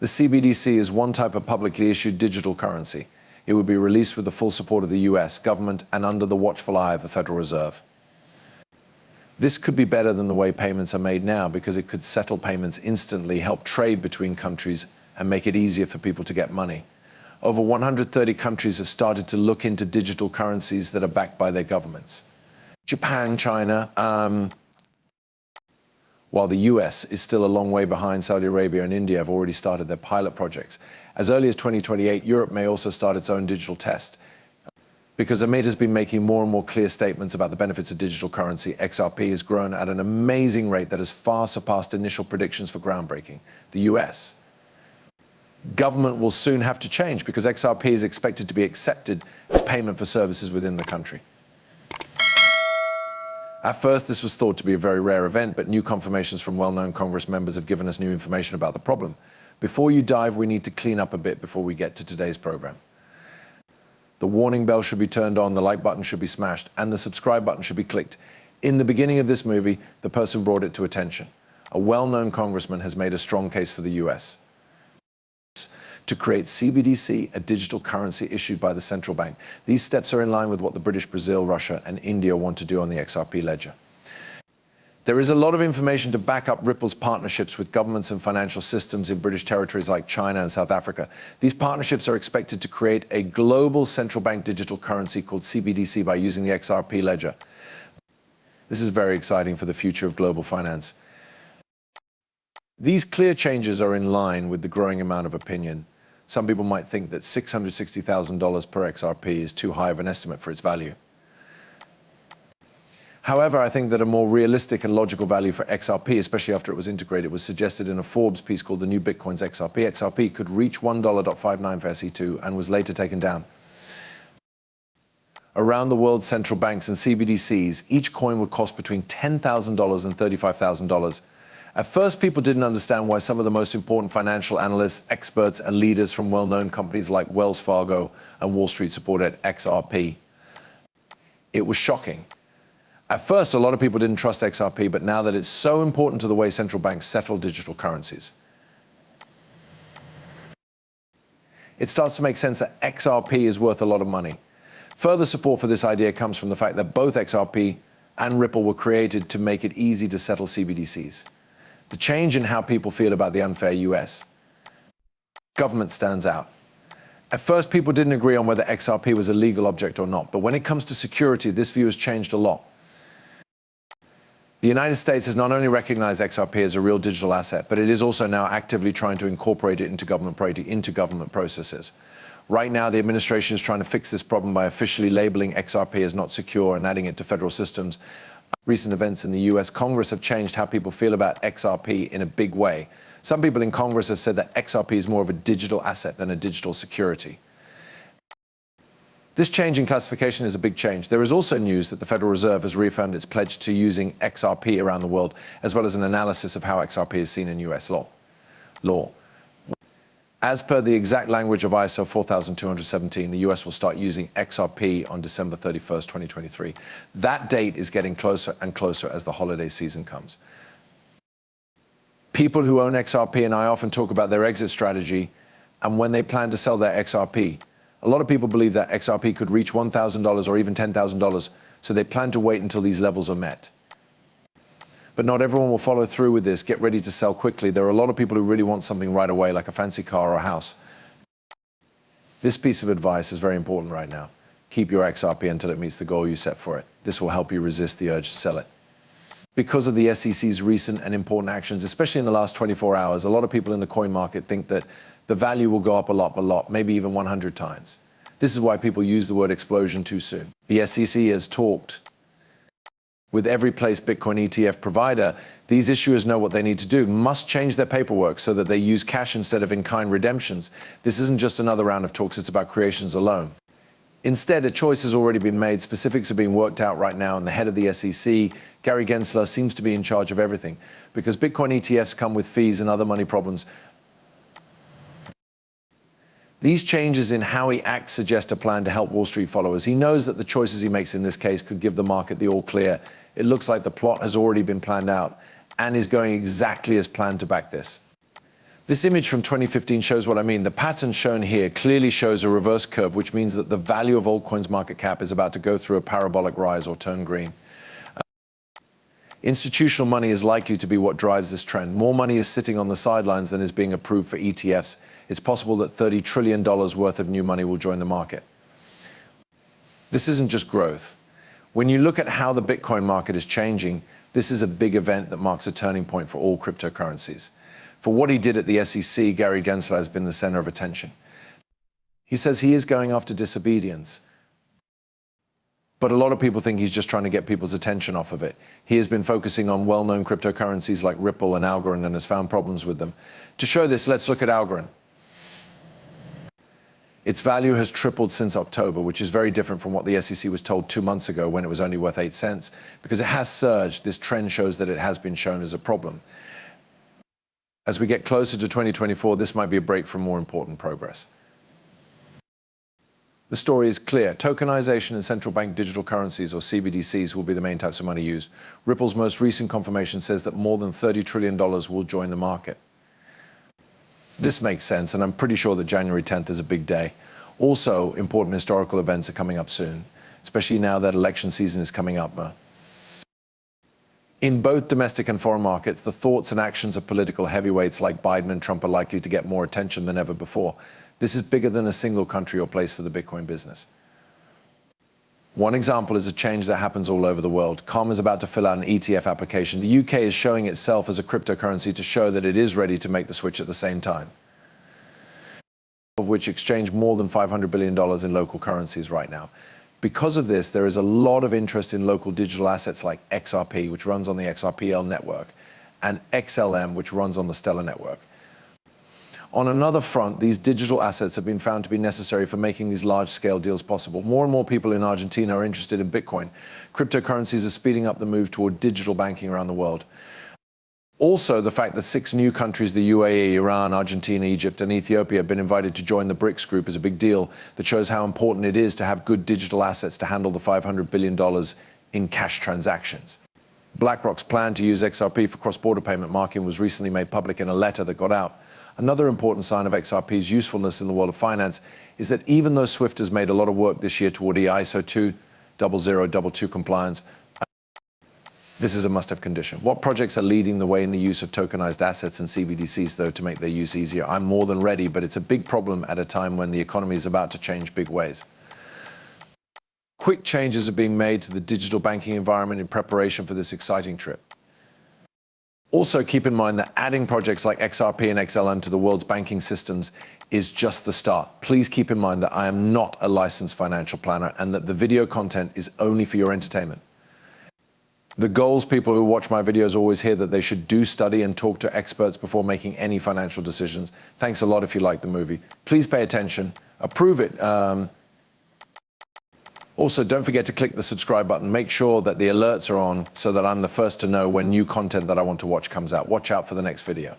The CBDC is one type of publicly issued digital currency. It would be released with the full support of the US government and under the watchful eye of the Federal Reserve. This could be better than the way payments are made now because it could settle payments instantly, help trade between countries, and make it easier for people to get money. Over 130 countries have started to look into digital currencies that are backed by their governments. Japan, China, while the US is still a long way behind, Saudi Arabia and India have already started their pilot projects. As early as 2028, Europe may also start its own digital test. Because Amit has been making more and more clear statements about the benefits of digital currency, XRP has grown at an amazing rate that has far surpassed initial predictions for groundbreaking. The US. Government will soon have to change because XRP is expected to be accepted as payment for services within the country. At first, this was thought to be a very rare event, but new confirmations from well-known Congress members have given us new information about the problem. Before you dive, we need to clean up a bit before we get to today's program. The warning bell should be turned on, the like button should be smashed, and the subscribe button should be clicked. In the beginning of this movie, the person brought it to attention. A well-known congressman has made a strong case for the US to create CBDC, a digital currency issued by the central bank. These steps are in line with what the British, Brazil, Russia, and India want to do on the XRP ledger. There is a lot of information to back up Ripple's partnerships with governments and financial systems in British territories like China and South Africa. These partnerships are expected to create a global central bank digital currency called CBDC by using the XRP ledger. This is very exciting for the future of global finance. These clear changes are in line with the growing amount of opinion. Some people might think that $660,000 per XRP is too high of an estimate for its value. However, I think that a more realistic and logical value for XRP, especially after it was integrated, was suggested in a Forbes piece called The New Bitcoin's XRP. XRP could reach $1.59 for SE2 and was later taken down. Around the world, central banks and CBDCs, each coin would cost between $10,000 and $35,000. At first, people didn't understand why some of the most important financial analysts, experts, and leaders from well-known companies like Wells Fargo and Wall Street supported XRP. It was shocking. At first, a lot of people didn't trust XRP, but now that it's so important to the way central banks settle digital currencies, it starts to make sense that XRP is worth a lot of money. Further support for this idea comes from the fact that both XRP and Ripple were created to make it easy to settle CBDCs. The change in how people feel about the unfair US government stands out. At first, people didn't agree on whether XRP was a legal object or not, but when it comes to security, this view has changed a lot. The United States has not only recognized XRP as a real digital asset, but it is also now actively trying to incorporate it into government processes. Right now, the administration is trying to fix this problem by officially labeling XRP as not secure and adding it to federal systems. Recent events in the US Congress have changed how people feel about XRP in a big way. Some people in Congress have said that XRP is more of a digital asset than a digital security. This change in classification is a big change. There is also news that the Federal Reserve has reaffirmed its pledge to using XRP around the world, as well as an analysis of how XRP is seen in US law. As per the exact language of ISO 4217, the US will start using XRP on December 31st, 2023. That date is getting closer and closer as the holiday season comes. People who own XRP and I often talk about their exit strategy and when they plan to sell their XRP. A lot of people believe that XRP could reach $1,000 or even $10,000, so they plan to wait until these levels are met. But not everyone will follow through with this. Get ready to sell quickly. There are a lot of people who really want something right away, like a fancy car or a house. This piece of advice is very important right now. Keep your XRP until it meets the goal you set for it. This will help you resist the urge to sell it. Because of the SEC's recent and important actions, especially in the last 24 hours, a lot of people in the coin market think that the value will go up a lot, maybe even 100 times. This is why people use the word explosion too soon. The SEC has talked with every place Bitcoin ETF provider. These issuers know what they need to do, must change their paperwork so that they use cash instead of in-kind redemptions. This isn't just another round of talks, it's about creations alone. Instead, a choice has already been made. Specifics are being worked out right now, and the head of the SEC, Gary Gensler, seems to be in charge of everything. Because Bitcoin ETFs come with fees and other money problems, these changes in how he acts suggest a plan to help Wall Street followers. He knows that the choices he makes in this case could give the market the all clear. It looks like the plot has already been planned out and is going exactly as planned to back this. This image from 2015 shows what I mean. The pattern shown here clearly shows a reverse curve, which means that the value of altcoins market cap is about to go through a parabolic rise or turn green. Institutional money is likely to be what drives this trend. More money is sitting on the sidelines than is being approved for ETFs. It's possible that $30 trillion worth of new money will join the market. This isn't just growth. When you look at how the Bitcoin market is changing, this is a big event that marks a turning point for all cryptocurrencies. For what he did at the SEC, Gary Gensler has been the center of attention. He says he is going after disobedience, but a lot of people think he's just trying to get people's attention off of it. He has been focusing on well-known cryptocurrencies like Ripple and Algorand and has found problems with them. To show this, let's look at Algorand. Its value has tripled since October, which is very different from what the SEC was told 2 months ago when it was only worth 8 cents. Because it has surged, this trend shows that it has been shown as a problem. As we get closer to 2024, this might be a break from more important progress. The story is clear. Tokenization and central bank digital currencies, or CBDCs, will be the main types of money used. Ripple's most recent confirmation says that more than $30 trillion will join the market. This makes sense, and I'm pretty sure that January 10th is a big day. Also, important historical events are coming up soon, especially now that election season is coming up. In both domestic and foreign markets, the thoughts and actions of political heavyweights like Biden and Trump are likely to get more attention than ever before. This is bigger than a single country or place for the Bitcoin business. One example is a change that happens all over the world. Calm is about to fill out an ETF application. The UK is showing itself as a cryptocurrency to show that it is ready to make the switch at the same time, of which exchange more than $500 billion in local currencies right now. Because of this, there is a lot of interest in local digital assets like XRP, which runs on the XRPL network, and XLM, which runs on the Stellar network. On another front, these digital assets have been found to be necessary for making these large-scale deals possible. More and more people in Argentina are interested in Bitcoin. Cryptocurrencies are speeding up the move toward digital banking around the world. Also, the fact that 6 new countries, the UAE, Iran, Argentina, Egypt, and Ethiopia, have been invited to join the BRICS group is a big deal that shows how important it is to have good digital assets to handle the $500 billion in cash transactions. BlackRock's plan to use XRP for cross-border payment marking was recently made public in a letter that got out. Another important sign of XRP's usefulness in the world of finance is that even though SWIFT has made a lot of work this year toward ISO 20022 compliance, this is a must-have condition. What projects are leading the way in the use of tokenized assets and CBDCs, though, to make their use easier? I'm more than ready, but it's a big problem at a time when the economy is about to change big ways. Quick changes are being made to the digital banking environment in preparation for this exciting trip. Also, keep in mind that adding projects like XRP and XLM to the world's banking systems is just the start. Please keep in mind that I am not a licensed financial planner and that the video content is only for your entertainment. The goals people who watch my videos always hear that they should do study and talk to experts before making any financial decisions. Thanks a lot if you like the movie. Please pay attention, approve it. Also, don't forget to click the subscribe button. Make sure that the alerts are on so that I'm the first to know when new content that I want to watch comes out. Watch out for the next video.